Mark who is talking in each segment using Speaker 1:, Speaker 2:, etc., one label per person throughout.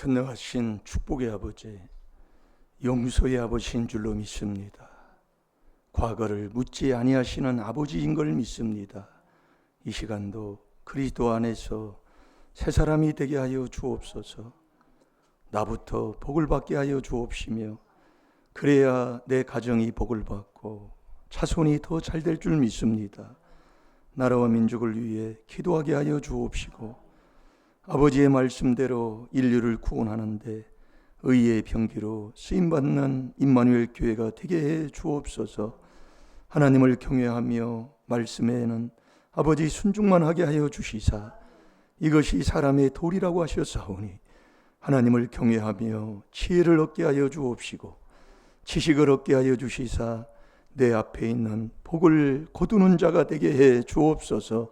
Speaker 1: 전능하신 축복의 아버지, 용서의 아버지인 줄로 믿습니다. 과거를 묻지 아니하시는 아버지인 걸 믿습니다. 이 시간도 그리스도 안에서 새 사람이 되게 하여 주옵소서. 나부터 복을 받게 하여 주옵시며, 그래야 내 가정이 복을 받고 자손이 더 잘 될 줄 믿습니다. 나라와 민족을 위해 기도하게 하여 주옵시고, 아버지의 말씀대로 인류를 구원하는데 의의 병기로 쓰임받는 임마누엘 교회가 되게 해 주옵소서. 하나님을 경외하며 말씀에는 아버지 순종만 하게 하여 주시사, 이것이 사람의 도리라고 하셨사오니 하나님을 경외하며 지혜를 얻게 하여 주옵시고, 지식을 얻게 하여 주시사 내 앞에 있는 복을 거두는 자가 되게 해 주옵소서.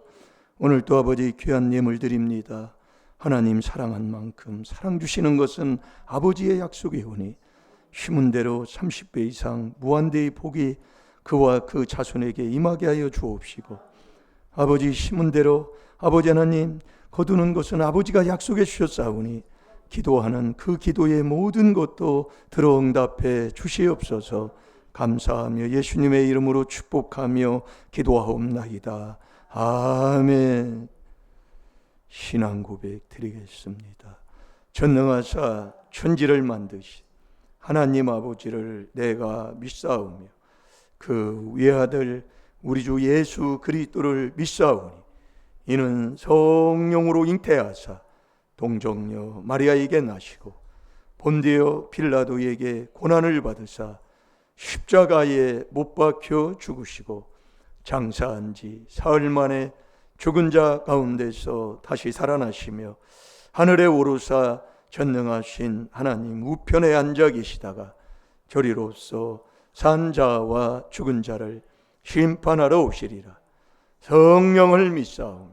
Speaker 1: 오늘도 아버지 귀한 예물 드립니다. 하나님 사랑한 만큼 사랑 주시는 것은 아버지의 약속이오니 심은 대로 30배 이상 무한대의 복이 그와 그 자손에게 임하게 하여 주옵시고, 아버지 심은 대로 아버지 하나님 거두는 것은 아버지가 약속해 주셨사오니 기도하는 그 기도의 모든 것도 들어 응답해 주시옵소서. 감사하며 예수님의 이름으로 축복하며 기도하옵나이다. 아멘. 신앙 고백 드리겠습니다. 전능하사 천지를 만드신 하나님 아버지를 내가 믿사오며 그 외아들 우리 주 예수 그리스도를 믿사오니 이는 성령으로 잉태하사 동정녀 마리아에게 나시고 본디오 빌라도에게 고난을 받으사 십자가에 못 박혀 죽으시고 장사한 지 사흘 만에 죽은 자 가운데서 다시 살아나시며 하늘에 오르사 전능하신 하나님 우편에 앉아 계시다가 저리로서 산 자와 죽은 자를 심판하러 오시리라. 성령을 믿사오며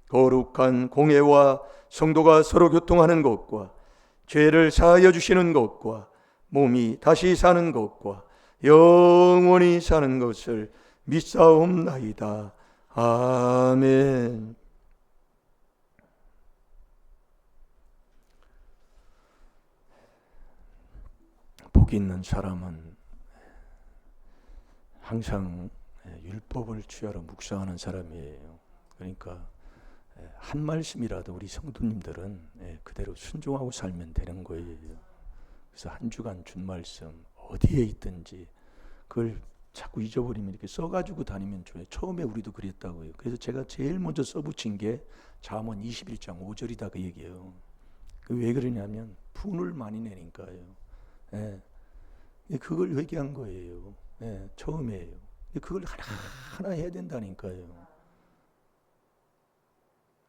Speaker 1: 거룩한 공회와 성도가 서로 교통하는 것과 죄를 사하여 주시는 것과 몸이 다시 사는 것과 영원히 사는 것을 믿사옵나이다. 아멘. 복 있는 사람은 항상 율법을 취하러 묵상하는 사람이에요. 그러니까 한 말씀이라도 우리 성도님들은 그대로 순종하고 살면 되는 거예요. 그래서 한 주간 준 말씀 어디에 있든지 그걸 자꾸 잊어버리면 이렇게 써가지고 다니면 좋아요. 처음에 우리도 그랬다고요. 그래서 제가 제일 먼저 써붙인 게 잠언 21장 5절이다 그 얘기예요. 왜 그러냐면 분을 많이 내니까요. 그걸 얘기한 거예요. 처음에요. 그걸 하나하나 해야 된다니까요.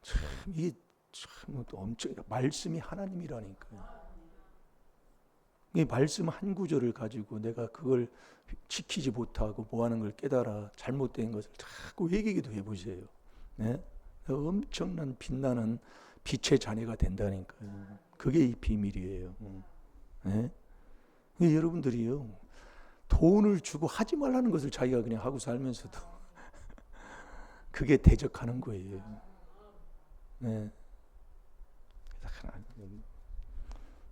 Speaker 1: 참 이게 참 엄청 말씀이 하나님이라니까요. 이 말씀 한 구절을 가지고 내가 그걸 지키지 못하고 뭐하는 걸 깨달아 잘못된 것을 자꾸 회개기도 해보세요. 엄청난 빛나는 빛의 자녀가 된다니까요. 그게 이 비밀이에요. 여러분들이요, 돈을 주고 하지 말라는 것을 자기가 그냥 하고 살면서도 그게 대적하는 거예요.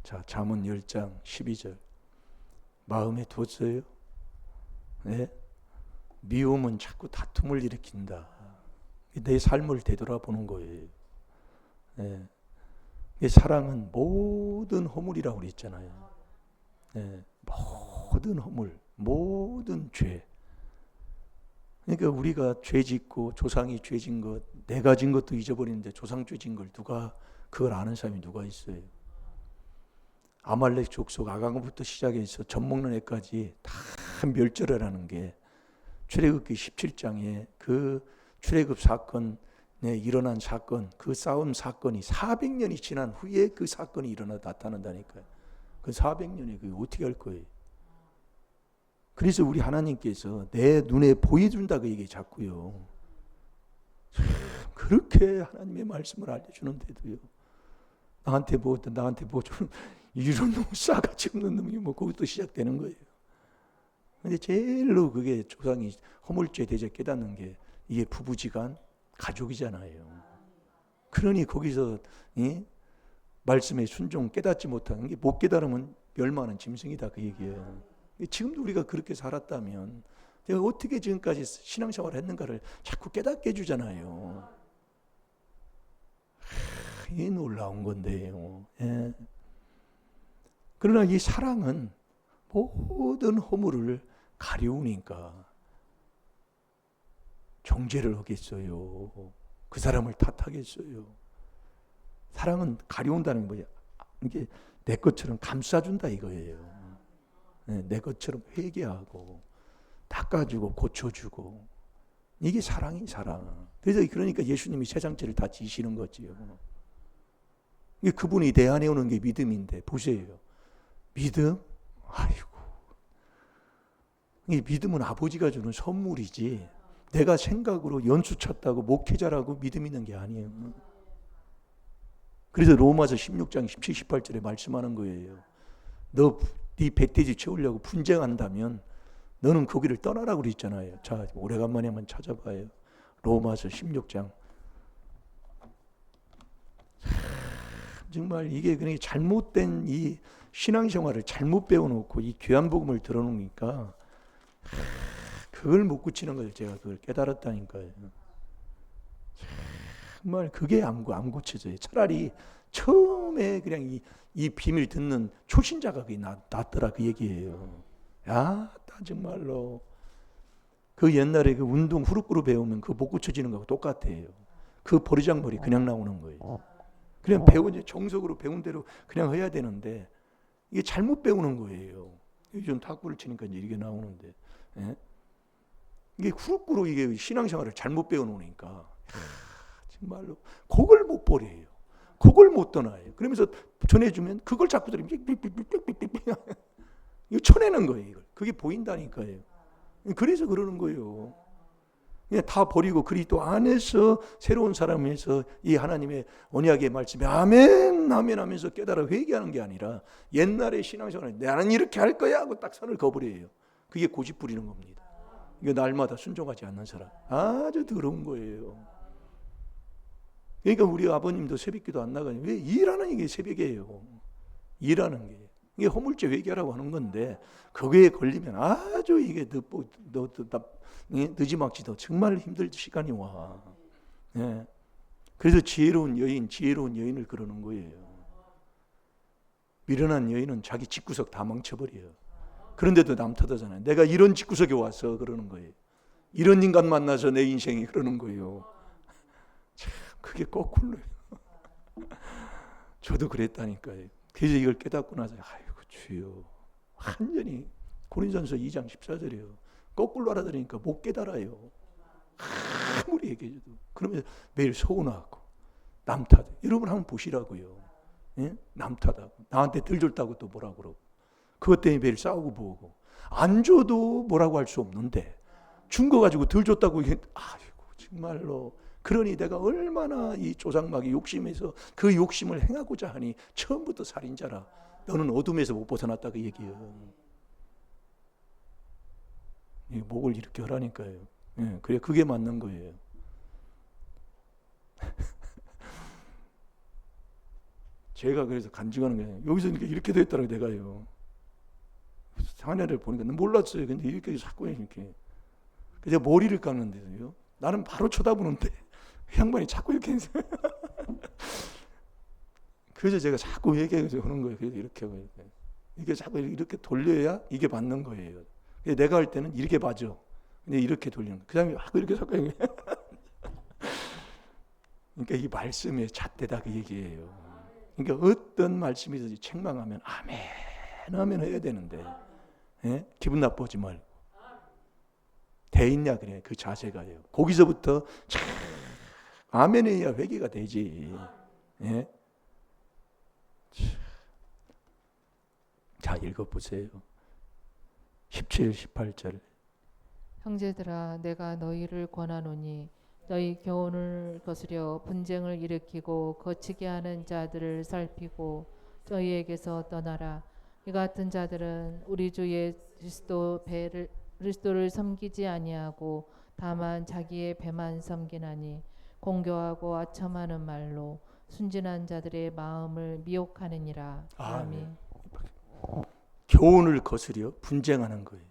Speaker 1: 자, 잠언 10장 12절 마음에 뒀어요? 미움은 자꾸 다툼을 일으킨다. 내 삶을 되돌아보는 거예요. 사랑은 모든 허물이라고 그랬잖아요. 모든 허물, 모든 죄. 그러니까 우리가 죄 짓고 조상이 죄 진 것, 내가 진 것도 잊어버리는데 조상 죄 진 걸 그걸 아는 사람이 누가 있어요? 아말렉 족속 아강부터 시작해서 젖 먹는 애까지 다 멸절하라는 게 출애굽기 17장에 그 출애굽 사건에 일어난 사건, 그 싸움 사건이 400년이 지난 후에 그 사건이 나타난다니까요. 그 400년이 그게 어떻게 할 거예요? 그래서 우리 하나님께서 내 눈에 보여준다 그 얘기 자꾸요. 그렇게 하나님의 말씀을 알려주는데도요, 나한테 뭐 좀 이런 놈 싸가지 없는 놈이 뭐 거기서 시작되는 거예요. 근데 제일로 그게 조상이 허물죄 대제 깨닫는 게 이게 부부지간 가족이잖아요. 그러니 거기서 말씀에 순종 깨닫지 못하는 게, 못 깨달으면 멸망하는 짐승이다 그 얘기예요. 지금도 우리가 그렇게 살았다면 내가 어떻게 지금까지 신앙생활을 했는가를 자꾸 깨닫게 해주잖아요. 이게 놀라운 건데요. 예. 그러나 이 사랑은 모든 허물을 가리우니까 정죄를 하겠어요. 그 사람을 탓하겠어요. 사랑은 가리운다는 게 뭐야? 이게 내 것처럼 감싸준다 이거예요. 내 것처럼 회개하고 닦아주고 고쳐주고, 이게 사랑이 사랑. 그래서 그러니까 예수님이 세상죄를 다 지시는 거지요. 그분이 내 안에 오는 게 믿음인데 보세요. 믿음? 아이고, 이 믿음은 아버지가 주는 선물이지 내가 생각으로 연수 쳤다고 목회자라고 믿음 있는 게 아니에요. 그래서 로마서 16장 17, 18절에 말씀하는 거예요. 네 백돼지 채우려고 분쟁한다면 너는 그 길을 떠나라고 그랬잖아요. 자, 오래간만에 한번 찾아봐요. 로마서 16장. 정말 이게 그냥 잘못된 이 신앙생활을 잘못 배워놓고 이 귀한 복음을 들어놓으니까 그걸 못 고치는 걸 제가 그걸 깨달았다니까요. 정말 그게 안 고쳐져요. 차라리 처음에 그냥 이 비밀 듣는 초신자가 그게 낫더라 그 얘기예요. 야, 정말로 그 옛날에 그 운동 후루꾸루 배우면 그 못 고쳐지는 거하고 똑같아요. 그 버리장머리 그냥 나오는 거예요. 그냥 배운 정석으로 배운 대로 그냥 해야 되는데 이게 잘못 배우는 거예요. 요즘 탁구를 치니까 이게 나오는데, 예? 이게 후루꾸루 이게 신앙생활을 잘못 배워놓으니까 정말로 그걸 못 버려요. 그걸 못 떠나요. 그러면서 전해주면 그걸 자꾸 들으면 이거 쳐내는 거예요. 이걸. 그게 보인다니까요. 그래서 그러는 거예요. 그냥 다 버리고 그리스도 안에서 새로운 사람에서 이 하나님의 언약의 말씀에 아멘 아멘 하면서 깨달아 회개하는 게 아니라 옛날의 신앙생활은 나는 이렇게 할 거야 하고 딱 선을 그어버려요. 그게 고집 부리는 겁니다. 이거 날마다 순종하지 않는 사람 아주 더러운 거예요. 그러니까 우리 아버님도 새벽기도 안 나가요. 왜? 일하는 이게 새벽이에요. 일하는 게. 이게 허물죄 회개하라고 하는 건데 거기에 걸리면 아주 이게 늦지막지도 정말 힘들 시간이 와. 예. 그래서 지혜로운 여인을 그러는 거예요. 미련한 여인은 자기 집구석 다 망쳐버려요. 그런데도 남 탓하잖아요. 내가 이런 집구석에 와서 그러는 거예요. 이런 인간 만나서 내 인생이 그러는 거예요. 참 그게 거꾸로요. 저도 그랬다니까요. 그래서 이걸 깨닫고 나서 아이고 주여, 완전히 고린도전서 2장 14절이에요. 거꾸로 알아들으니까 못 깨달아요. 아무리 얘기해줘도. 그러면 매일 서운하고 남 탓. 여러분 한번 보시라고요. 예? 남 탓하고 나한테 덜 줬다고 또 뭐라 그러고 그것 때문에 매일 싸우고 보고 안 줘도 뭐라고 할 수 없는데 준 거 가지고 덜 줬다고 아이고 정말로. 그러니 내가 얼마나 이 조상마귀 욕심에서 그 욕심을 행하고자 하니 처음부터 살인자라. 너는 어둠에서 못 벗어났다 그 얘기예요. 목을 이렇게 하라니까요. 예, 그래 그게 맞는 거예요. 제가 그래서 간증하는 거예요. 여기서 이렇게 됐다고 내가요. 사내를 보니까 몰랐어요. 근데 이렇게 자꾸 이렇게. 그래서 머리를 깎는데요. 나는 바로 쳐다보는데 양반이 자꾸 이렇게 해서 그래서 제가 자꾸 얘기해서 하는 거예요. 그래서 이렇게 하고 이게 자꾸 이렇게 돌려야 이게 맞는 거예요. 내가 할 때는 이렇게 맞아. 근데 이렇게 돌리는 거. 그 다음에 이렇게 자꾸 그러니까 이 말씀의 잣대다 그 얘기예요. 그러니까 어떤 말씀이든지 책망하면 아멘 아멘 해야 되는데, 예? 기분 나쁘지 말고 돼 있냐 그래. 그 자세가요. 거기서부터 참 아멘 해야 회개가 되지. 예? 자 읽어보세요. 17, 18절.
Speaker 2: 형제들아 내가 너희를 권하노니 너희 교훈을 거스려 분쟁을 일으키고 거치게 하는 자들을 살피고 저희에게서 떠나라. 이 같은 자들은 우리 주 예수 그리스도를 섬기지 아니하고 다만 자기의 배만 섬기나니 공교하고 아첨하는 말로 순진한 자들의 마음을 미혹하느니라. 아멘.
Speaker 1: 교훈을 거스려 분쟁하는 거예요.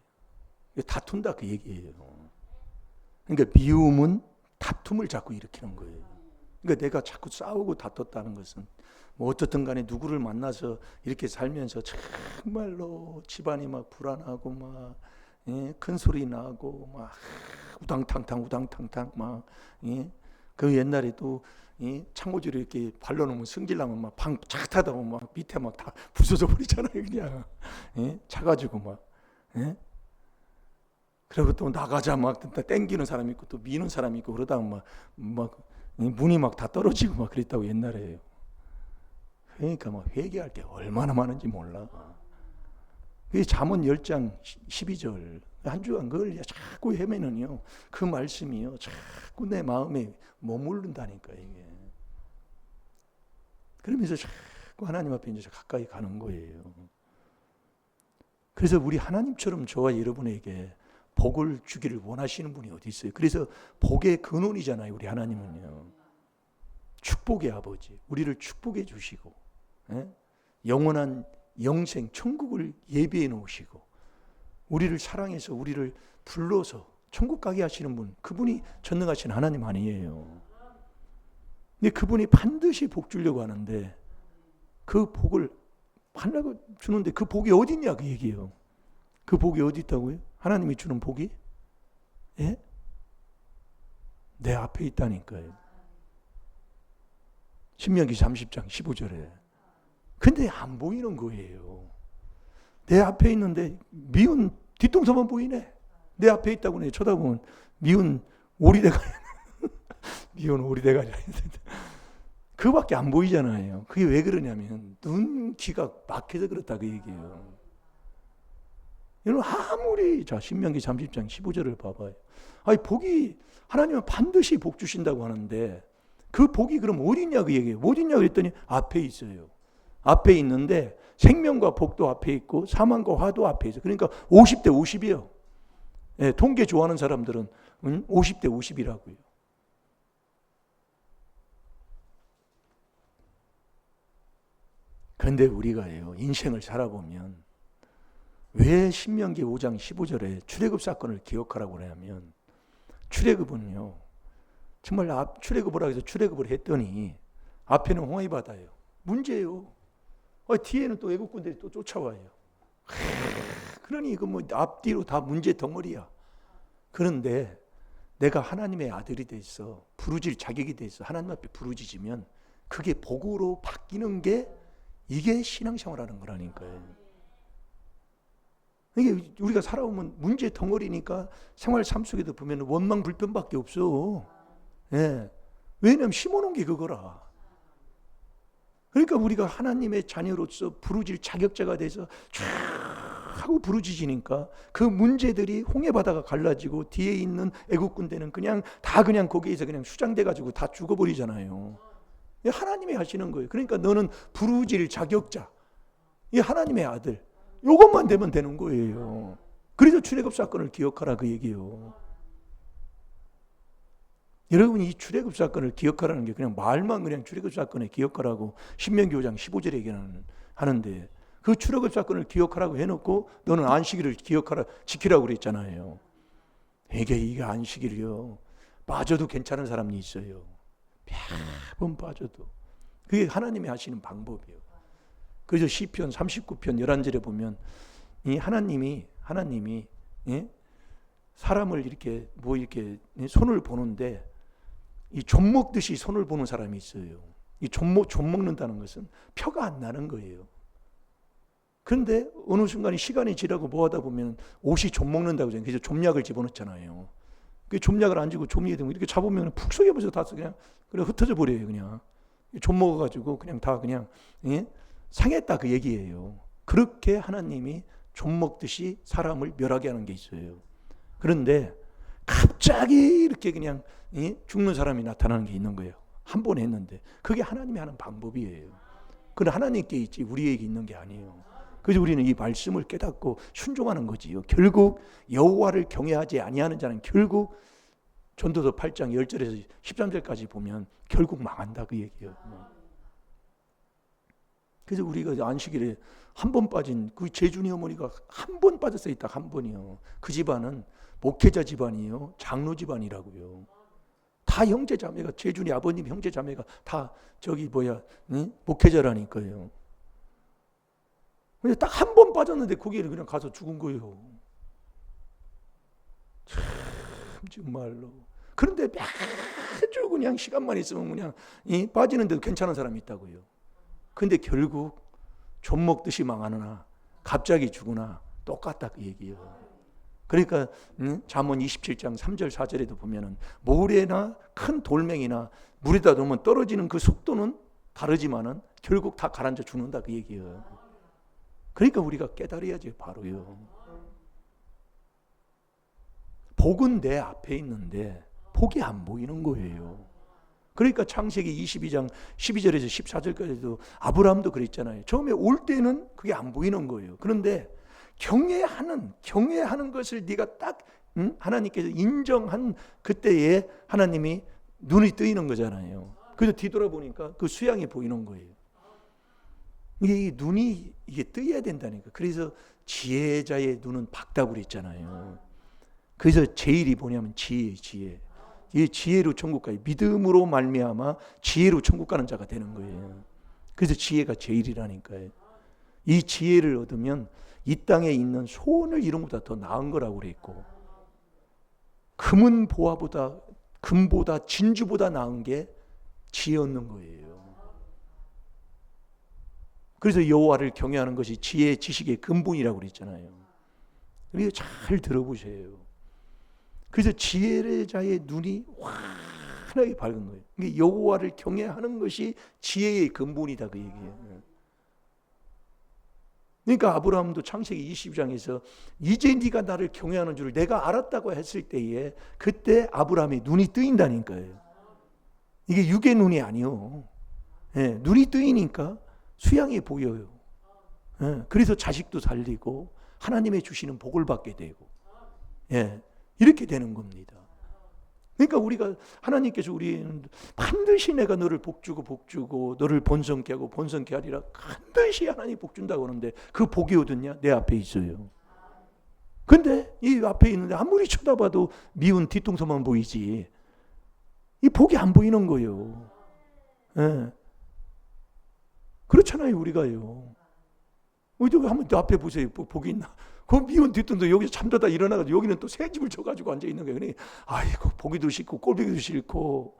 Speaker 1: 다툰다 그 얘기예요. 그러니까 미움은 다툼을 자꾸 일으키는 거예요. 그러니까 내가 자꾸 싸우고 다퉜다는 것은 뭐 어떻든 간에 누구를 만나서 이렇게 살면서 정말로 집안이 막 불안하고 막 큰 소리 나고 막 우당탕탕 막 그 옛날에도 창호지를 이렇게 발라놓으면 승질나면 막 방 착하다 보면 막 밑에 막 다 부서져 버리잖아요. 그냥 차가지고 막 그리고 또 나가자 막 땡기는 사람이 있고 또 미는 사람이 있고 그러다가 막 문이 막 다 떨어지고 막 그랬다고 옛날에요. 그러니까 막 회개할 게 얼마나 많은지 몰라. 그 잠언 10장 12절 한 주간 그걸 자꾸 헤매는요. 그 말씀이요. 자꾸 내 마음에 머무른다니까 이게. 그러면서 자꾸 하나님 앞에 이제 가까이 가는 거예요. 그래서 우리 하나님처럼 저와 여러분에게 복을 주기를 원하시는 분이 어디 있어요? 그래서 복의 근원이잖아요. 우리 하나님은요. 축복의 아버지. 우리를 축복해 주시고 영원한 영생 천국을 예비해 놓으시고 우리를 사랑해서 우리를 불러서 천국 가게 하시는 분, 그분이 전능하신 하나님 아니에요. 근데 그분이 반드시 복 주려고 하는데 그 복을 하려고 주는데 그 복이 어디 있냐 그 얘기예요. 그 복이 어디 있다고요? 하나님이 주는 복이? 내 앞에 있다니까요. 신명기 30장 15절에. 근데 안 보이는 거예요. 내 앞에 있는데 미운 뒷동산만 보이네. 내 앞에 있다고 내 쳐다보면 미운 오리대가 미운 오리대가 그밖에 안 보이잖아요. 그게 왜 그러냐면 눈 귀가 막혀서 그렇다 그 얘기예요. 여러분 아무리 자 신명기 30장 15절을 봐봐요. 아니 복이 하나님은 반드시 복 주신다고 하는데 그 복이 그럼 어디 있냐 그 얘기예요. 어디 있냐 그랬더니 앞에 있어요. 앞에 있는데 생명과 복도 앞에 있고 사망과 화도 앞에 있어요. 그러니까 50대 50이요. 통계 좋아하는 사람들은 50대 50이라고요. 그런데 우리가요 인생을 살아보면 왜 신명기 5장 15절에 출애굽 사건을 기억하라고 그러냐면 출애굽은요 정말 출애굽을 하기 위해서 출애굽을 했더니 앞에는 홍해 바다예요. 문제예요. 뒤에는 또 애국 군대들이 또 쫓아와요. 그러니 이거 뭐 앞뒤로 다 문제 덩어리야. 그런데 내가 하나님의 아들이 돼 있어 부르질 자격이 돼 있어 하나님 앞에 부르짖으면 그게 복으로 바뀌는 게 이게 신앙생활하는 거라니까요. 이게 우리가 살아오면 문제 덩어리니까 생활 삶 속에도 보면 원망 불평밖에 없어. 왜냐하면 심어놓은 게 그거라. 그러니까 우리가 하나님의 자녀로서 부르질 자격자가 돼서 쫙 하고 부르짖으니까 그 문제들이 홍해바다가 갈라지고 뒤에 있는 애국 군대는 그냥 거기에서 그냥 수장돼 가지고 다 죽어버리잖아요. 하나님이 하시는 거예요. 그러니까 너는 부르질 자격자, 이 하나님의 아들, 이것만 되면 되는 거예요. 그래서 출애굽 사건을 기억하라 그 얘기예요. 여러분 이 출애굽 사건을 기억하라는 게 그냥 말만 그냥 출애굽 사건을 기억하라고 신명기 5장 15절에 얘기하는데 그 출애굽 사건을 기억하라고 해놓고 너는 안식일을 지키라고 그랬잖아요. 이게 안식일이요. 빠져도 괜찮은 사람이 있어요. 매번 빠져도. 그게 하나님이 하시는 방법이에요. 그래서 시편 39편 11절에 보면 이 하나님이 사람을 이렇게 손을 보는데 이 좀 먹듯이 손을 보는 사람이 있어요. 이 좀 먹는다는 것은 표가 안 나는 거예요. 그런데 어느 순간 시간이 지나고 뭐하다 보면 옷이 좀 먹는다고 하잖아요. 그래서 좀약을 집어넣잖아요. 그 좀약을 안 주고 좀이 되면 이렇게 잡으면 푹 속여버려서 다 그냥 흩어져 버려요. 그냥 좀 먹어가지고 그냥 다 그냥 상했다 그 얘기예요. 그렇게 하나님이 좀 먹듯이 사람을 멸하게 하는 게 있어요. 그런데 갑자기 이렇게 그냥 죽는 사람이 나타나는 게 있는 거예요. 한 번 했는데 그게 하나님이 하는 방법이에요. 그건 하나님께 있지 우리에게 있는 게 아니에요. 그래서 우리는 이 말씀을 깨닫고 순종하는 거지요. 결국 여호와를 경외하지 아니하는 자는 결국 전도서 8장 10절에서 13절까지 보면 결국 망한다 그 얘기예요. 그래서 우리가 안식일에 한 번 빠진 그 재준이 어머니가 한 번 빠졌어요. 딱 한 번이요. 그 집안은 목회자 집안이에요. 장로 집안이라고요. 다 형제 자매가, 재준이 아버님 형제 자매가 다 목회자라니까요. 근데 딱 한 번 빠졌는데 거기를 그냥 가서 죽은 거예요. 참 정말로. 그런데 매주 그냥 시간만 있으면 그냥 빠지는데도 괜찮은 사람이 있다고요. 근데 결국 좀 먹듯이 망하느나 갑자기 죽으나 똑같다 그 얘기예요. 그러니까 잠언 27장 3절 4절에도 보면은 모래나 큰 돌멩이나 물에다 놓으면 떨어지는 그 속도는 다르지만은 결국 다 가라앉아 죽는다 그 얘기예요. 그러니까 우리가 깨달아야지 바로요. 복은 내 앞에 있는데 복이 안 보이는 거예요. 그러니까 창세기 22장 12절에서 14절까지도 아브라함도 그랬잖아요. 처음에 올 때는 그게 안 보이는 거예요. 그런데 경외하는 것을 네가 딱 하나님께서 인정한 그때에 하나님이 눈이 뜨이는 거잖아요. 그래서 뒤돌아보니까 그 수양이 보이는 거예요. 이게 눈이 이게 뜨여야 된다니까. 그래서 지혜자의 눈은 밝다고 그랬잖아요. 그래서 제일이 뭐냐면 지혜. 이 지혜로 천국 가요. 믿음으로 말미암아 지혜로 천국 가는 자가 되는 거예요. 그래서 지혜가 제일이라니까요. 이 지혜를 얻으면 이 땅에 있는 소원을 이룬 것보다 더 나은 거라고 그랬고, 금보다 진주보다 나은 게 지혜 얻는 거예요. 그래서 여호와를 경외하는 것이 지혜 지식의 근본이라고 그랬잖아요. 이거 잘 들어보세요. 그래서 지혜자의 눈이 환하게 밝은 거예요. 여호와를 경외하는 것이 지혜의 근본이다 그 얘기예요. 그러니까 아브라함도 창세기 22장에서 이제 네가 나를 경외하는 줄을 내가 알았다고 했을 때에 그때 아브라함의 눈이 뜨인다니까요. 이게 육의 눈이 아니요. 눈이 뜨이니까 수양이 보여요. 그래서 자식도 살리고 하나님의 주시는 복을 받게 되고 이렇게 되는 겁니다. 그러니까 우리가 하나님께서 우리는 반드시 내가 너를 복주고 너를 번성케 하고 번성케 하리라 반드시 하나님 복준다고 하는데 그 복이 어딨냐? 내 앞에 있어요. 근데 이 앞에 있는데 아무리 쳐다봐도 미운 뒤통수만 보이지 이 복이 안 보이는 거예요. 그렇잖아요 우리가요. 한번 또 앞에 보세요. 복이 있나? 그 미운 뒷돈도 여기서 잠자다 일어나가지고 여기는 또 새 집을 쳐가지고 앉아 있는 거예요. 그러니 아이고 보기도 싫고 꼴보기도 싫고.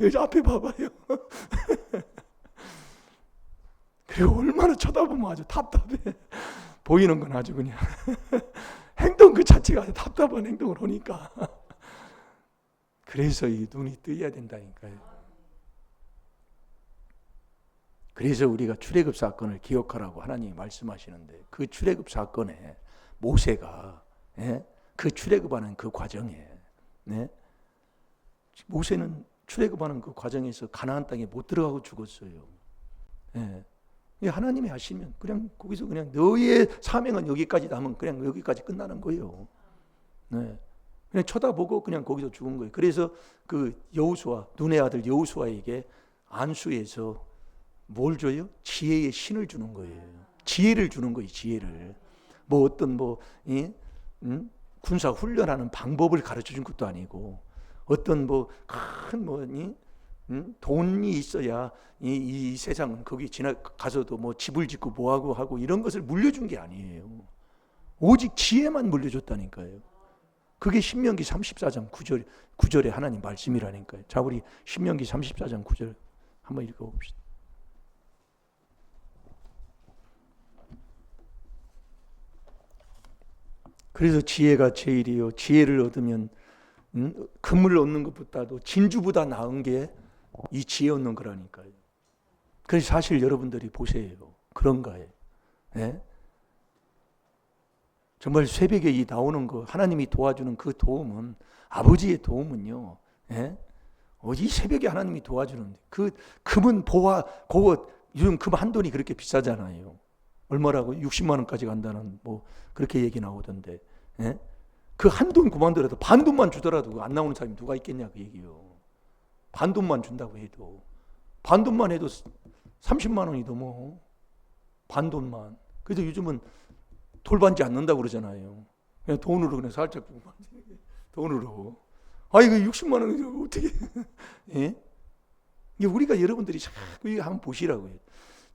Speaker 1: 여기 앞에 봐봐요. 그리고 얼마나 쳐다보면 아주 답답해. 보이는 건 아주 그냥 행동 그 자체가 아주 답답한 행동을 하니까. 그래서 이 눈이 뜨여야 된다니까요. 그래서 우리가 출애굽 사건을 기억하라고 하나님이 말씀하시는데 그 출애굽 사건에 모세가 그 출애굽하는 그 과정에 모세는 출애굽하는 그 과정에서 가나안 땅에 못 들어가고 죽었어요. 하나님이 하시면 그냥 거기서 그냥 너의 사명은 여기까지 남은 그냥 여기까지 끝나는 거예요. 그냥 쳐다보고 그냥 거기서 죽은 거예요. 그래서 그 여호수아 눈의 아들 여호수아에게 안수에서 뭘 줘요? 지혜의 신을 주는 거예요. 지혜를 주는 거예요. 지혜를. 어떤 군사 훈련하는 방법을 가르쳐 준 것도 아니고 어떤 돈이 있어야 이 세상은 거기 가서도 집을 짓고 하고 이런 것을 물려준 게 아니에요. 오직 지혜만 물려줬다니까요. 그게 신명기 34장 9절에 하나님 말씀이라니까요. 자, 우리 신명기 34장 9절 한번 읽어봅시다. 그래서 지혜가 제일이요. 지혜를 얻으면 금을 얻는 것보다도 진주보다 나은 게 이 지혜 얻는 거라니까요. 그래서 사실 여러분들이 보세요. 그런가요? 정말 새벽에 이 나오는 거 하나님이 도와주는 그 도움은 아버지의 도움은요. 이 새벽에 하나님이 도와주는데 그 금은 요즘 금 한 돈이 그렇게 비싸잖아요. 얼마라고? 60만 원까지 간다는 그렇게 얘기 나오던데. 그 한 돈 그만두라도 반 돈만 주더라도 안 나오는 사람이 누가 있겠냐 그 얘기요. 반 돈만 준다고 해도 반돈만 해도 30만 원이 넘어. 반돈만. 그래서 요즘은 돌반지 안 넣는다고 그러잖아요. 그냥 돈으로 그냥 살짝 돈으로. 아 이거 60만 원 어떻게? 예? 이게 우리가 여러분들이 자꾸 이거 한번 보시라고요.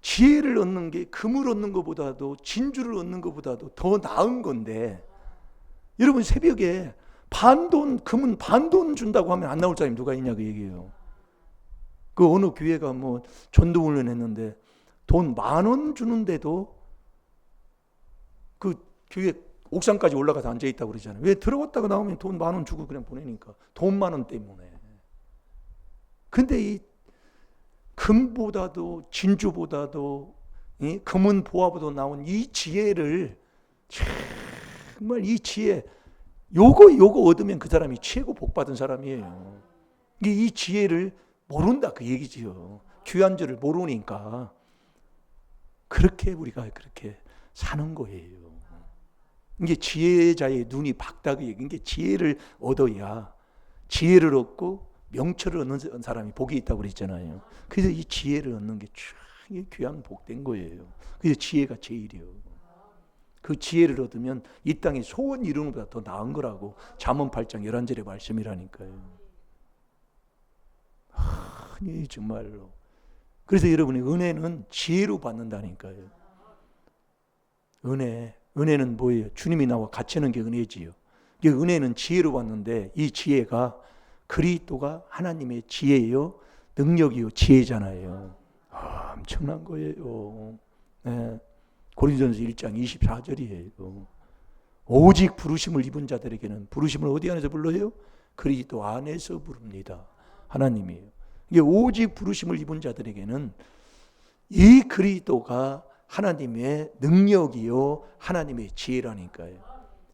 Speaker 1: 지혜를 얻는 게 금을 얻는 것보다도 진주를 얻는 것보다도 더 나은 건데 여러분 새벽에 금은 반돈 준다고 하면 안 나올 사람이 누가 있냐 그 얘기예요. 그 어느 교회가 뭐 전도훈련 했는데 돈 10,000원 주는데도 그 교회 옥상까지 올라가서 앉아있다고 그러잖아요. 왜? 들어갔다가 나오면 돈 10,000원 주고 그냥 보내니까. 돈 10,000원 때문에. 근데 이 금보다도 진주보다도 이 금은 보화보다 나온 이 지혜를 정말 이 지혜 요거 얻으면 그 사람이 최고 복 받은 사람이에요. 이 지혜를 모른다 그 얘기지요. 귀한 줄을 모르니까 그렇게 우리가 그렇게 사는 거예요. 이게 지혜자의 눈이 밝다 그 얘기. 이게 지혜를 얻어야 지혜를 얻고 명철을 얻는 사람이 복이 있다고 그랬잖아요. 그래서 이 지혜를 얻는 게 참 귀한 복된 거예요. 그래서 지혜가 제일이요. 그 지혜를 얻으면 이 땅에 소원 이루는 것보다 더 나은 거라고 잠언 8장 11절의 말씀이라니까요. 아니 정말로. 그래서 여러분의 은혜는 지혜로 받는다니까요. 은혜는 뭐예요? 주님이 나와 같이 하는 게 은혜지요. 이 은혜는 지혜로 받는데 이 지혜가 그리스도가 하나님의 지혜요, 능력이요, 지혜잖아요. 엄청난 거예요. 네. 고린도전서 1장 24절이에요. 오직 부르심을 입은 자들에게는 부르심을 어디 안에서 불러요? 그리스도 안에서 부릅니다. 하나님이에요. 이게 오직 부르심을 입은 자들에게는 이 그리스도가 하나님의 능력이요 하나님의 지혜라니까요.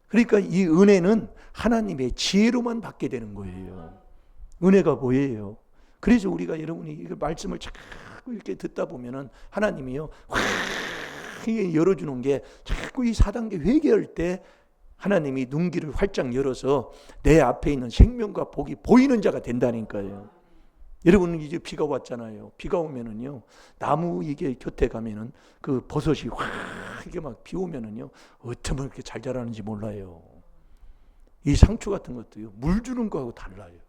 Speaker 1: 그러니까 이 은혜는 하나님의 지혜로만 받게 되는 거예요. 은혜가 뭐예요? 그래서 우리가 여러분이 이 말씀을 자꾸 이렇게 듣다 보면은 하나님이요 확 열어주는 게 자꾸 이 4단계 회개할 때 하나님이 눈길을 활짝 열어서 내 앞에 있는 생명과 복이 보이는 자가 된다니까요. 여러분 이제 비가 왔잖아요. 비가 오면은요 나무 이게 곁에 가면은 그 버섯이 확 이게 막 비 오면은요 어쩌면 그렇게 잘 자라는지 몰라요. 이 상추 같은 것도요 물 주는 거하고 달라요.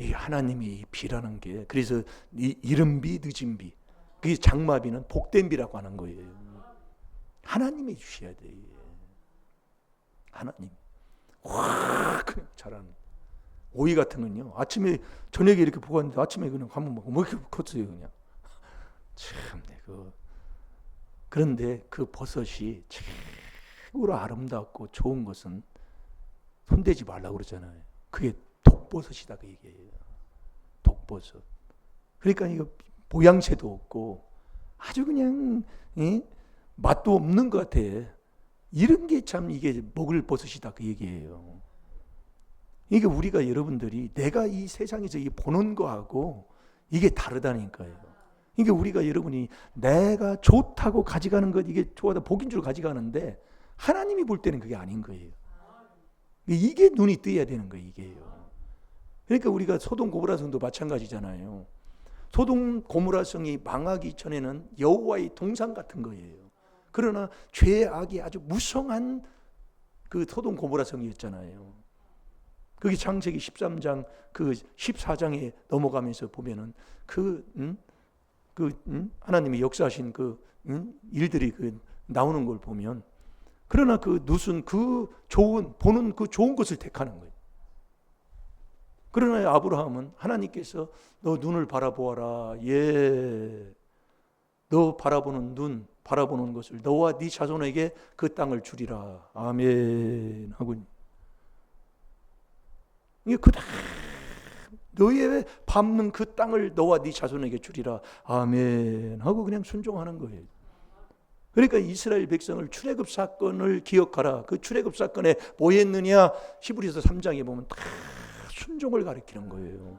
Speaker 1: 이 하나님이 비라는 게 그래서 이 이른 비 늦은 비 그게 장마비는 복된 비라고 하는 거예요. 하나님이 주셔야 돼. 하나님 확 그냥 자라는. 오이 같은 건요 아침에 저녁에 이렇게 보고 왔는데 아침에 그냥 한번 먹고 뭐 이렇게 컸어요 그냥. 참네 그런데 그 버섯이 최고로 아름답고 좋은 것은 손대지 말라고 그러잖아요. 그게 독버섯이다 그 얘기예요. 독버섯. 그러니까 이거 모양새도 없고 아주 그냥 맛도 없는 것 같아. 이런 게 참 이게 먹을 버섯이다 그 얘기예요. 이게 우리가 여러분들이 내가 이 세상에서 이 보는 거하고 이게 다르다니까요. 이게 우리가 여러분이 내가 좋다고 가져가는 것 이게 좋아다 복인 줄 가져가는데 하나님이 볼 때는 그게 아닌 거예요. 이게 눈이 뜨여야 되는 거예요. 이게요. 그러니까 우리가 소돔 고모라 성도 마찬가지잖아요. 소돔 고모라 성이 망하기 전에는 여호와의 동산 같은 거예요. 그러나 죄악이 아주 무성한 그 소돔 고모라 성이었잖아요. 그게 창세기 13장 그 14장에 넘어가면서 보면은 하나님이 역사하신 일들이 나오는 걸 보면 그러나 그 룻은 보는 그 좋은 것을 택하는 거예요. 그러나 아브라함은 하나님께서 너 눈을 바라보아라. 예. 너 바라보는 것을 너와 네 자손에게 그 땅을 주리라. 아멘. 하고 이게 너의 밟는 그 땅을 너와 네 자손에게 주리라. 아멘. 하고 그냥 순종하는 거예요. 그러니까 이스라엘 백성을 출애굽 사건을 기억하라. 그 출애굽 사건에 뭐 했느냐? 히브리서 3장에 보면 다 순종을 가리키는 거예요.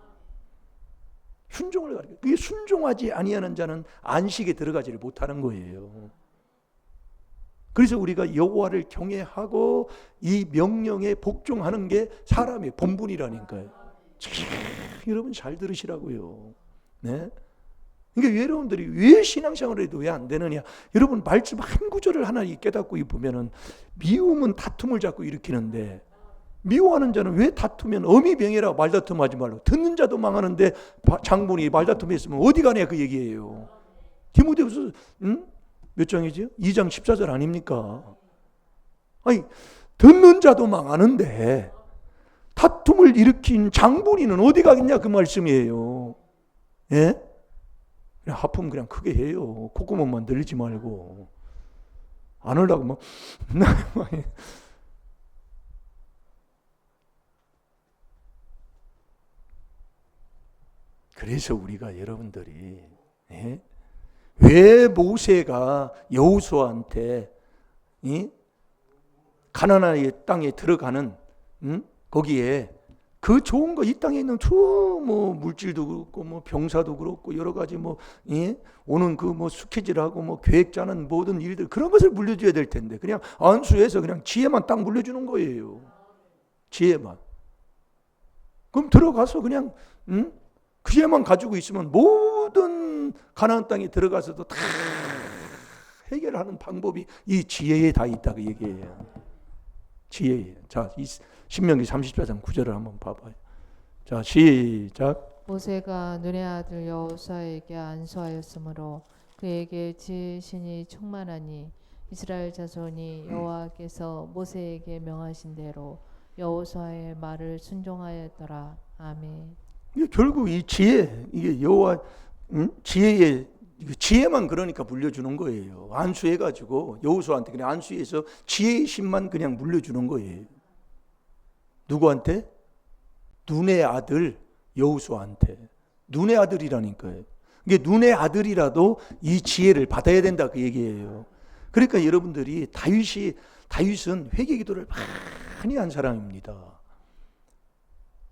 Speaker 1: 순종을 가리켜. 그게 순종하지 아니하는 자는 안식에 들어가지를 못하는 거예요. 그래서 우리가 여호와를 경외하고 이 명령에 복종하는 게 사람의 본분이라니까요. 여러분 잘 들으시라고요. 네? 그러니까 여러분들이 왜 신앙생활을 해도 왜 안 되느냐? 여러분 말씀 한 구절을 하나 깨닫고 보면은 미움은 다툼을 자꾸 일으키는데 미워하는 자는 왜 다투면 어미 명예라 말다툼하지 말라. 듣는 자도 망하는데 장본이 말다툼했으면 어디 가냐 그 얘기예요. 디모데후서 몇 장이죠? 2장 14절 아닙니까? 아니 듣는 자도 망하는데 다툼을 일으킨 장본인은 어디 가겠냐 그 말씀이에요. 예? 그냥 하품 그냥 크게 해요. 콧구멍만 늘리지 말고 안 하려고 막 그래서 우리가 여러분들이 왜 모세가 여호수아한테 가나안의 땅에 들어가는 거기에 그 좋은 거 이 땅에 있는 뭐 물질도 그렇고 뭐 병사도 그렇고 여러 가지 뭐 오는 그 뭐 스케줄하고 뭐 계획 짜는 모든 일들 그런 것을 물려줘야 될 텐데 그냥 안수해서 그냥 지혜만 딱 물려주는 거예요. 지혜만. 그럼 들어가서 그냥 그 지혜만 가지고 있으면 모든 가나안 땅에 들어가서도 다 해결하는 방법이 이 지혜에 다 있다고 얘기해요. 지혜에. 자, 이 신명기 34장 9절을 한번 봐봐요. 자, 시작.
Speaker 2: 모세가 눈의 아들 여호수아에게 안수하였으므로 그에게 지혜의 신이 충만하니 이스라엘 자손이 여호와께서 모세에게 명하신 대로 여호수아의 말을 순종하였더라. 아멘.
Speaker 1: 결국 이 지혜, 이게 여호와 지혜만 그러니까 물려주는 거예요. 안수해가지고 여호수아한테 그냥 안수해서 지혜의 신만 그냥 물려주는 거예요. 누구한테? 눈의 아들 여호수아한테. 눈의 아들이라니까요. 이게 눈의 아들이라도 이 지혜를 받아야 된다 그 얘기예요. 그러니까 여러분들이 다윗은 회개기도를 많이 한 사람입니다.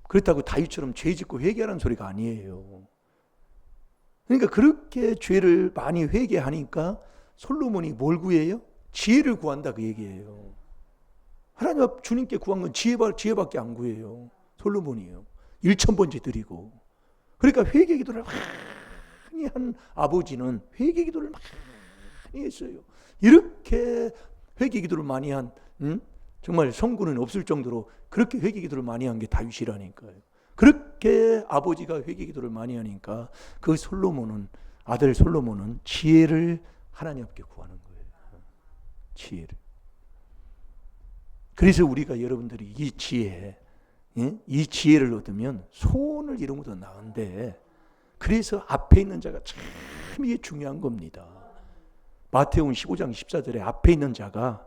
Speaker 1: 그렇다고 다윗처럼 죄 짓고 회개하라는 소리가 아니에요. 그러니까 그렇게 죄를 많이 회개하니까 솔로몬이 뭘 구해요? 지혜를 구한다 그 얘기예요. 하나님 앞 주님께 구한 건 지혜밖에 안 구해요. 솔로몬이요. 1000번째 드리고. 그러니까 회개기도를 많이 한 아버지는 회개기도를 많이 했어요. 이렇게 회개기도를 많이 한 정말 성군은 없을 정도로 그렇게 회개기도를 많이 한 게 다윗이라니까요. 그렇게 아버지가 회개기도를 많이 하니까 그 아들 솔로몬은 지혜를 하나님 앞에 구하는 거예요. 지혜를. 그래서 우리가 여러분들이 이 지혜를 얻으면 소원을 이루는 것도 나은데 그래서 앞에 있는 자가 참 이게 중요한 겁니다. 마태복음 15장 14절에 앞에 있는 자가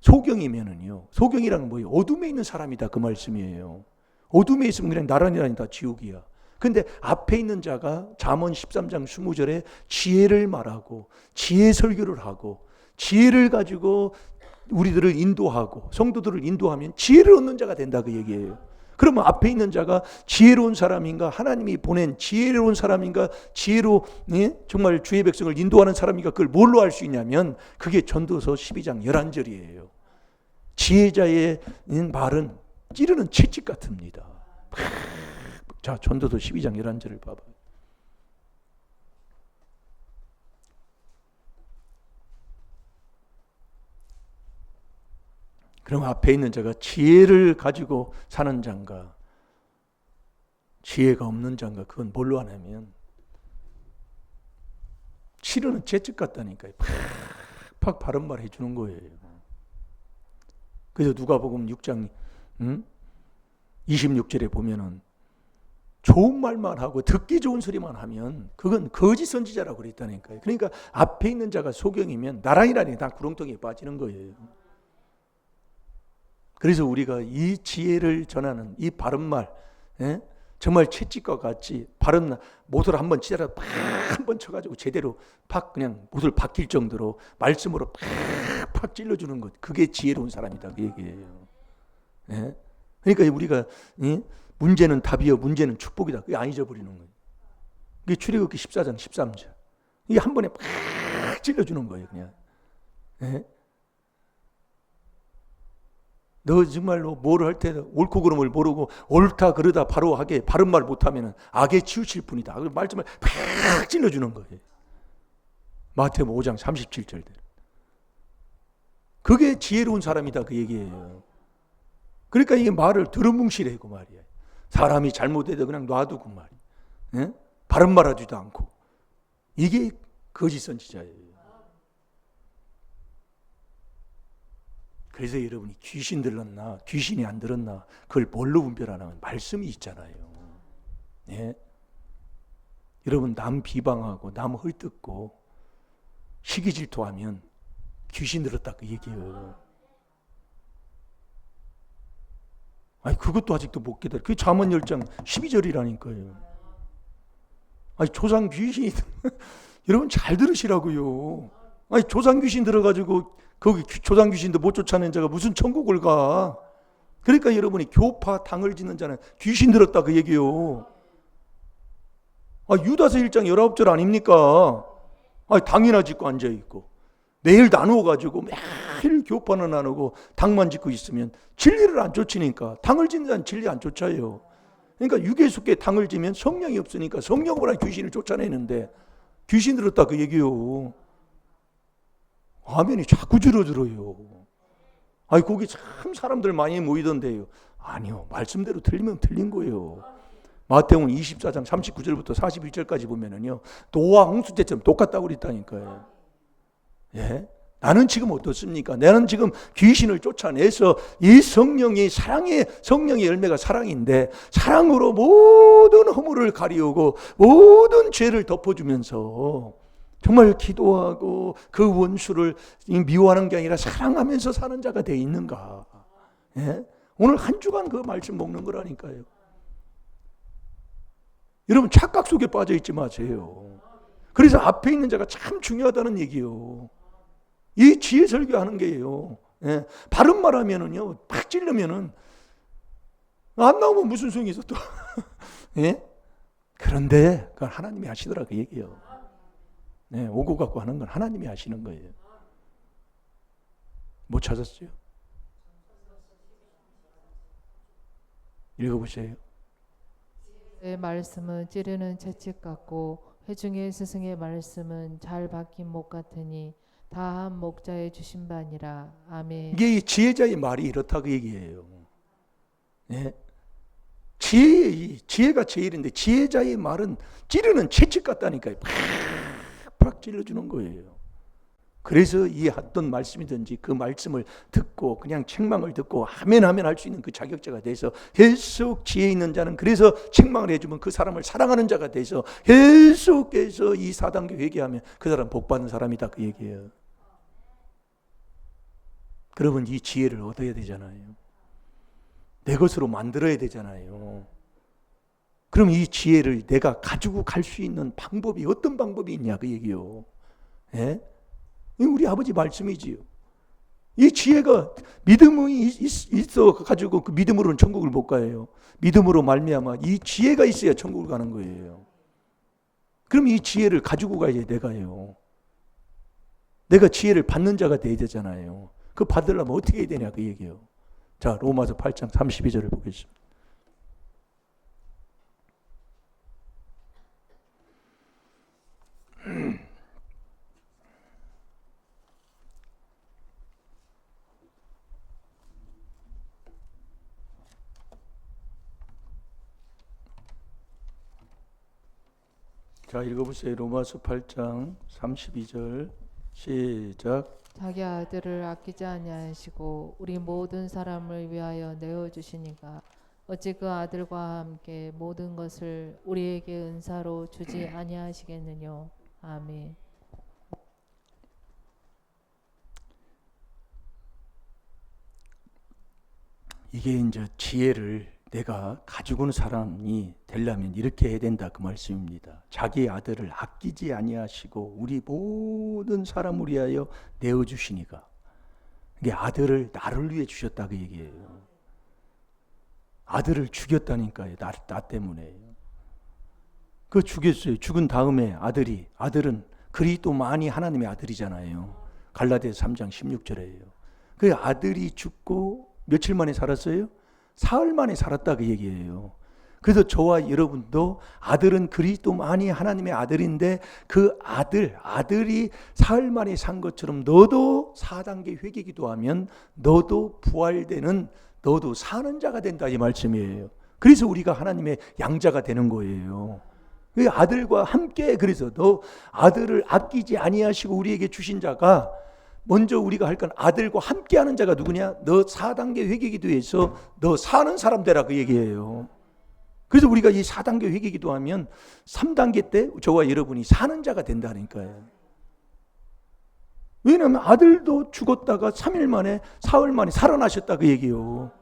Speaker 1: 소경이면은요. 소경이라는 뭐예요? 어둠에 있는 사람이다 그 말씀이에요. 어둠에 있으면 그냥 나란히 다 지옥이야. 근데 앞에 있는 자가 잠언 13장 20절에 지혜를 말하고 지혜 설교를 하고 지혜를 가지고 우리들을 인도하고 성도들을 인도하면 지혜를 얻는 자가 된다 그 얘기예요. 그러면 앞에 있는 자가 지혜로운 사람인가 하나님이 보낸 지혜로운 사람인가 지혜로 정말 주의 백성을 인도하는 사람인가 그걸 뭘로 알 수 있냐면 그게 전도서 12장 11절이에요. 지혜자의 말은 찌르는 채찍 같습니다. 자, 전도서 12장 11절을 봐봐요. 그럼 앞에 있는 자가 지혜를 가지고 사는 자인가 지혜가 없는 자인가 그건 뭘로 하냐면 치르는 채찍 같다니까요. 팍팍 바른 말 해주는 거예요. 그래서 누가복음 6장 26절에 보면은 좋은 말만 하고 듣기 좋은 소리만 하면 그건 거짓 선지자라고 그랬다니까요. 그러니까 앞에 있는 자가 소경이면 나란히 다 구렁텅이에 빠지는 거예요. 그래서 우리가 이 지혜를 전하는 이 바른 말, 정말 채찍과 같이 바른 못을 한번 치더라도 한번 쳐가지고 제대로 팍 그냥 못을 박힐 정도로 말씀으로 팍 찔러주는 것, 그게 지혜로운 사람이다 그 얘기예요. 그러니까 우리가 문제는 답이요, 문제는 축복이다. 그게 안 잊어버리는 거예요. 그게 출애굽기 14장 13절. 이게 한 번에 팍 찔러주는 거예요, 그냥. 너 정말로 뭐를 할 때 옳고 그름을 모르고 옳다 그러다 바로 하게 바른 말 못하면 악에 치우칠 뿐이다. 그 말씀을 팍 찔러주는 거예요. 마태복음 5장 37절. 그게 지혜로운 사람이다 그 얘기예요. 그러니까 이게 말을 드러뭉실해 그 말이야. 사람이 잘못해도 그냥 놔두고 말이야. 예? 바른 말 하지도 않고. 이게 거짓 선지자예요. 그래서 여러분이 귀신 들었나 귀신이 안 들었나 그걸 뭘로 분별하냐면 말씀이 있잖아요. 예? 여러분 남 비방하고 남 헐뜯고 시기 질투하면 귀신 들었다 그 얘기예요. 아니 그것도 아직도 못 깨달아. 그게 잠언 10장 12절이라니까요. 아니 조상 귀신이 여러분 잘 들으시라고요. 아니 조상 귀신 들어가지고 거기 조상 귀신도 못 쫓아낸 자가 무슨 천국을 가. 그러니까 여러분이 교파 당을 짓는 자는 귀신 들었다 그 얘기요. 아 유다서 1장 19절 아닙니까? 아 당이나 짓고 앉아있고 매일 나누어가지고 매일 교파는 나누고 당만 짓고 있으면 진리를 안 쫓으니까 당을 짓는 자는 진리 안 쫓아요. 그러니까 유괴숙계 당을 지면 성령이 없으니까 성령으로 귀신을 쫓아내는데 귀신 들었다 그 얘기요. 화면이 자꾸 줄어들어요. 아니 거기 참 사람들 많이 모이던데요. 아니요. 말씀대로 틀리면 틀린 거예요. 마태복음 24장 39절부터 41절까지 보면은요. 노아 홍수 때처럼 똑같다고 그랬다니까요. 예? 나는 지금 어떻습니까? 나는 지금 귀신을 쫓아내서 이 성령이 성령의 열매가 사랑인데 사랑으로 모든 허물을 가리우고 모든 죄를 덮어주면서 정말 기도하고 그 원수를 미워하는 게 아니라 사랑하면서 사는 자가 돼 있는가? 예? 오늘 한 주간 그 말씀 먹는 거라니까요. 여러분 착각 속에 빠져 있지 마세요. 그래서 앞에 있는 자가 참 중요하다는 얘기요. 이 지혜 설교하는 게요. 예? 바른 말 하면은요, 팍 찔르면은 안 나오면 무슨 소용이 있어 또. 예? 그런데 그건 하나님이 하시더라 그 얘기요. 네, 오고 갖고 하는 건 하나님이 하시는 거예요. 못 찾았어요? 읽어보세요.
Speaker 2: 내 말씀은 찌르는 채찍 같고 회중의 스승의 말씀은 잘 박힌 목 같으니 다 한 목자의 주신 바니라. 아멘.
Speaker 1: 이게 지혜자의 말이 이렇다 그 얘기예요. 네? 지혜가 제일인데 지혜자의 말은 찌르는 채찍 같다니까요. 팍 찔러주는 거예요. 그래서 이 어떤 말씀이든지 그 말씀을 듣고 그냥 책망을 듣고 아멘 할 수 있는 그 자격자가 돼서 계속 지혜 있는 자는 그래서 책망을 해주면 그 사람을 사랑하는 자가 돼서 계속해서 이 4단계 회개하면 그 사람 복받는 사람이다 그 얘기예요. 그러면 이 지혜를 얻어야 되잖아요. 내 것으로 만들어야 되잖아요. 그럼 이 지혜를 내가 가지고 갈 수 있는 방법이 어떤 방법이 있냐 그 얘기요. 예? 우리 아버지 말씀이지요. 이 지혜가 믿음이 있어 가지고 그 믿음으로는 천국을 못 가요. 믿음으로 말미암아 이 지혜가 있어야 천국을 가는 거예요. 그럼 이 지혜를 가지고 가야 내가요. 내가 지혜를 받는 자가 돼야 되잖아요. 그 받으려면 어떻게 해야 되냐 그 얘기예요. 자, 로마서 8장 32절을 보겠습니다. 자, 읽어보세요. 로마서 8장 32절 시작.
Speaker 2: 자기 아들을 아끼지 아니하시고 우리 모든 사람을 위하여 내어 주시니가 어찌 그 아들과 함께 모든 것을 우리에게 은사로 주지 아니하시겠느냐. 아멘.
Speaker 1: 이게 이제 지혜를 내가 가지고는 사람이 되려면 이렇게 해야 된다 그 말씀입니다. 자기 아들을 아끼지 아니하시고 우리 모든 사람을 위하여 내어주시니까. 이게 아들을 나를 위해 주셨다 그 얘기예요. 아들을 죽였다니까요. 나 때문에. 그 죽였어요. 죽은 다음에 아들은 그리스도만이 하나님의 아들이잖아요. 갈라디아서 3장 16절에요. 그 아들이 죽고 며칠 만에 살았어요? 사흘 만에 살았다 그 얘기예요. 그래서 저와 여러분도 아들은 그리스도만이 하나님의 아들인데 그 아들이 사흘 만에 산 것처럼 너도 4단계 회개기도 하면 너도 부활되는, 너도 사는 자가 된다 이 말씀이에요. 그래서 우리가 하나님의 양자가 되는 거예요. 그 아들과 함께, 그래서 너 아들을 아끼지 아니하시고 우리에게 주신 자가, 먼저 우리가 할 건 아들과 함께 하는 자가 누구냐? 너 4단계 회개기도에서 너 사는 사람 되라 그 얘기예요. 그래서 우리가 이 4단계 회개기도 하면 3단계 때 저와 여러분이 사는 자가 된다니까요. 왜냐하면 아들도 죽었다가 3일 만에, 사흘 만에 살아나셨다 그 얘기예요.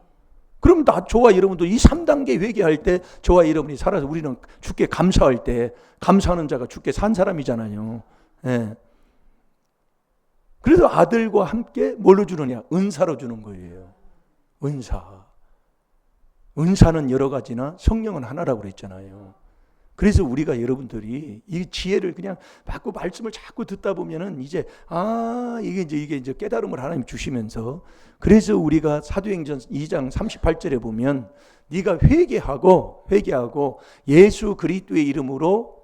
Speaker 1: 그럼 저와 여러분도 이 3단계 회개할 때 저와 여러분이 살아서 우리는 주께 감사할 때, 감사하는 자가 주께 산 사람이잖아요. 예. 그래서 아들과 함께 뭘로 주느냐? 은사로 주는 거예요. 은사. 은사는 여러 가지나 성령은 하나라고 그랬잖아요. 그래서 우리가 여러분들이 이 지혜를 그냥 받고 말씀을 자꾸 듣다 보면은 이제 이게 이제 깨달음을 하나님 주시면서, 그래서 우리가 사도행전 2장 38절에 보면 네가 회개하고 예수 그리스도의 이름으로,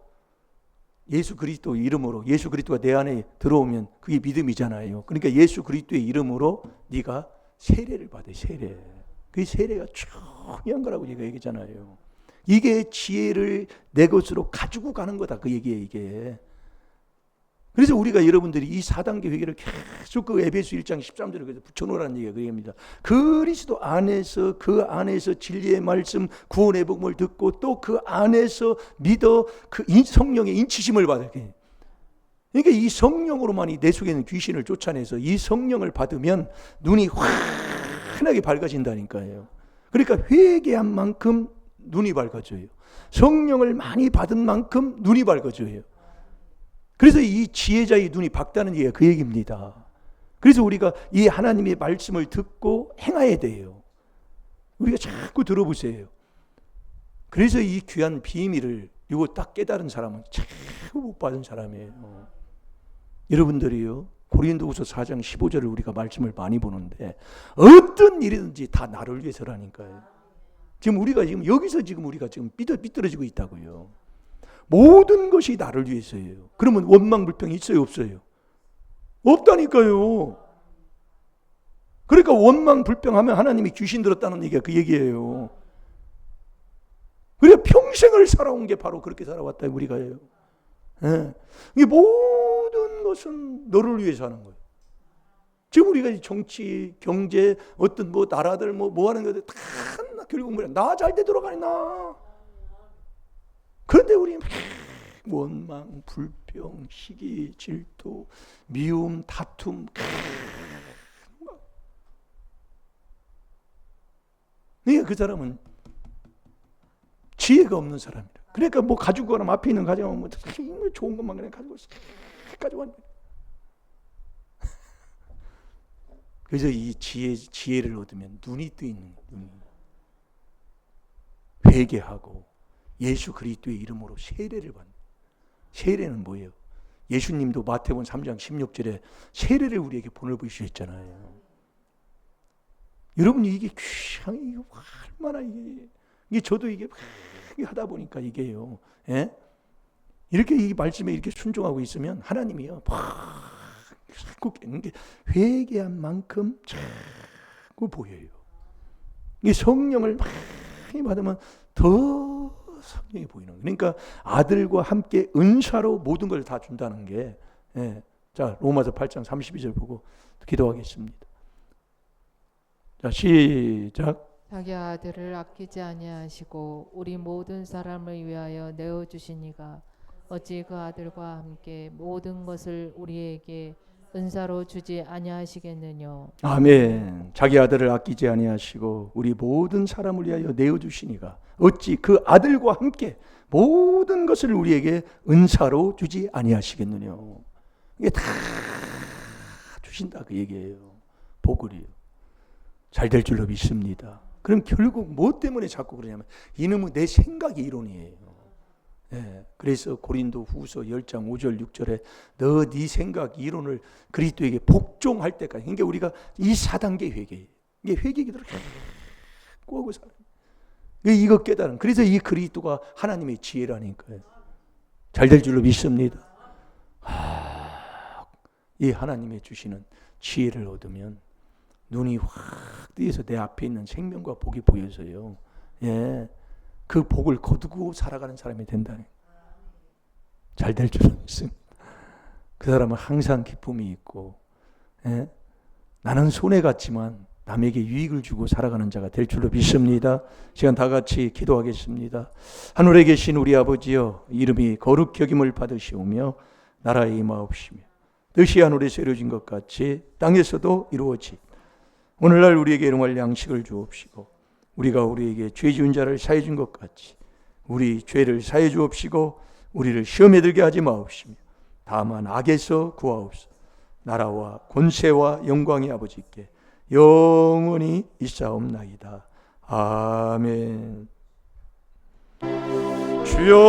Speaker 1: 예수 그리스도가 내 안에 들어오면 그게 믿음이잖아요. 그러니까 예수 그리스도의 이름으로 네가 세례를 받아. 세례. 그 세례가 중요한 거라고 제가 얘기했잖아요. 이게 지혜를 내 것으로 가지고 가는 거다 그 얘기예요, 이게. 그래서 우리가 여러분들이 이 4단계 회개를 계속 그 에베소 1장 13절에 붙여놓으라는 얘기가 그 얘기입니다. 그리스도 안에서, 그 안에서 진리의 말씀, 구원의 복음을 듣고 또 그 안에서 믿어 그 성령의 인치심을 받을 게. 그러니까 이 성령으로만이 내 속에 있는 귀신을 쫓아내서 이 성령을 받으면 눈이 환하게 밝아진다니까요. 그러니까 회개한 만큼 눈이 밝아져요. 성령을 많이 받은 만큼 눈이 밝아져요. 그래서 이 지혜자의 눈이 밝다는 얘기가 그 얘기입니다. 그래서 우리가 이 하나님의 말씀을 듣고 행해야 돼요. 우리가 자꾸 들어보세요. 그래서 이 귀한 비밀을 이거 딱 깨달은 사람은 자꾸 못 받은 사람이에요. 여러분들이요, 고린도후서 4장 15절을 우리가 말씀을 많이 보는데 어떤 일이든지 다 나를 위해서라니까요. 지금 우리가 여기서 우리가 삐뚤어지고 있다고요. 모든 것이 나를 위해서예요. 그러면 원망 불평이 있어요, 없어요? 없다니까요. 그러니까 원망 불평하면 하나님이 귀신 들었다는 얘기가 그 얘기예요. 그래 평생을 살아온 게 바로 그렇게 살아왔다 우리가요. 예. 이 모든 것은 너를 위해서 하는 거예요. 지금 우리가 정치, 경제, 어떤 나라들 뭐 하는 것들 다 결국 뭐냐? 나 잘 때 돌아가니 나. 그런데 우리 원망, 불평, 시기, 질투, 미움, 다툼. 그러니까 그 사람은 지혜가 없는 사람이라. 그러니까 뭐 가지고 가면 앞에 있는 가져가면 뭐 좋은 것만 그냥 가져가. 그래서 이 지혜를 얻으면 눈이 뜨이는 거예요. 회개하고 예수 그리스도의 이름으로 세례를 받는. 세례는 뭐예요? 예수님도 마태복음 3장 16절에 세례를 우리에게 보내주셨잖아요. 여러분 이게 얼마나 이게 저도 이게 하다 보니까 이게요. 예? 이렇게 이 말씀에 이렇게 순종하고 있으면 하나님이요. 자꾸 회개한 만큼 자꾸 보여요. 이 성령을 많이 받으면 더 성령이 보이는 거예요. 그러니까 아들과 함께 은사로 모든 걸 다 준다는 게. 예. 자, 로마서 8장 32절 보고 기도하겠습니다. 자, 시작.
Speaker 2: 자기 아들을 아끼지 아니하시고 우리 모든 사람을 위하여 내어 주시니가 어찌 그 아들과 함께 모든 것을 우리에게 은사로 주지 아니하시겠느냐.
Speaker 1: 아멘. 자기 아들을 아끼지 아니하시고 우리 모든 사람을 위하여 내어 주시니가 어찌 그 아들과 함께 모든 것을 우리에게 은사로 주지 아니하시겠느냐. 이게 다 주신다 그 얘기예요. 복을이요. 잘 될 줄로 믿습니다. 그럼 결국 뭐 때문에 자꾸 그러냐면 이놈은 내 생각이 이론이에요. 예, 그래서 고린도 후서 10장 5절 6절에 너 네 생각 이론을 그리스도에게 복종할 때까지. 그러니까 우리가 이 4단계 회개, 이게 회개기도를 자꾸 하고 살아요. 이거 깨달은. 그래서 이 그리스도가 하나님의 지혜라니까요. 잘 될 줄로 믿습니다. 이 하나님의 주시는 지혜를 얻으면 눈이 확 뜨여서 내 앞에 있는 생명과 복이 보여서요. 예, 그 복을 거두고 살아가는 사람이 된다니. 잘 될 줄로 믿습니다. 그 사람은 항상 기쁨이 있고, 예? 나는 손해 갔지만 남에게 유익을 주고 살아가는 자가 될 줄로 믿습니다. 시간 다 같이 기도하겠습니다. 하늘에 계신 우리 아버지여, 이름이 거룩히 여김을 받으시오며 나라에 임하옵시며 뜻이 하늘에서 이루어진 것 같이 땅에서도 이루어지. 오늘날 우리에게 일용할 양식을 주옵시고 우리가 우리에게 죄 지은 자를 사해 준 것 같이 우리 죄를 사해 주옵시고 우리를 시험에 들게 하지 마옵시며 다만 악에서 구하옵소서. 나라와 권세와 영광이 아버지께 영원히 있사옵나이다. 아멘. 주여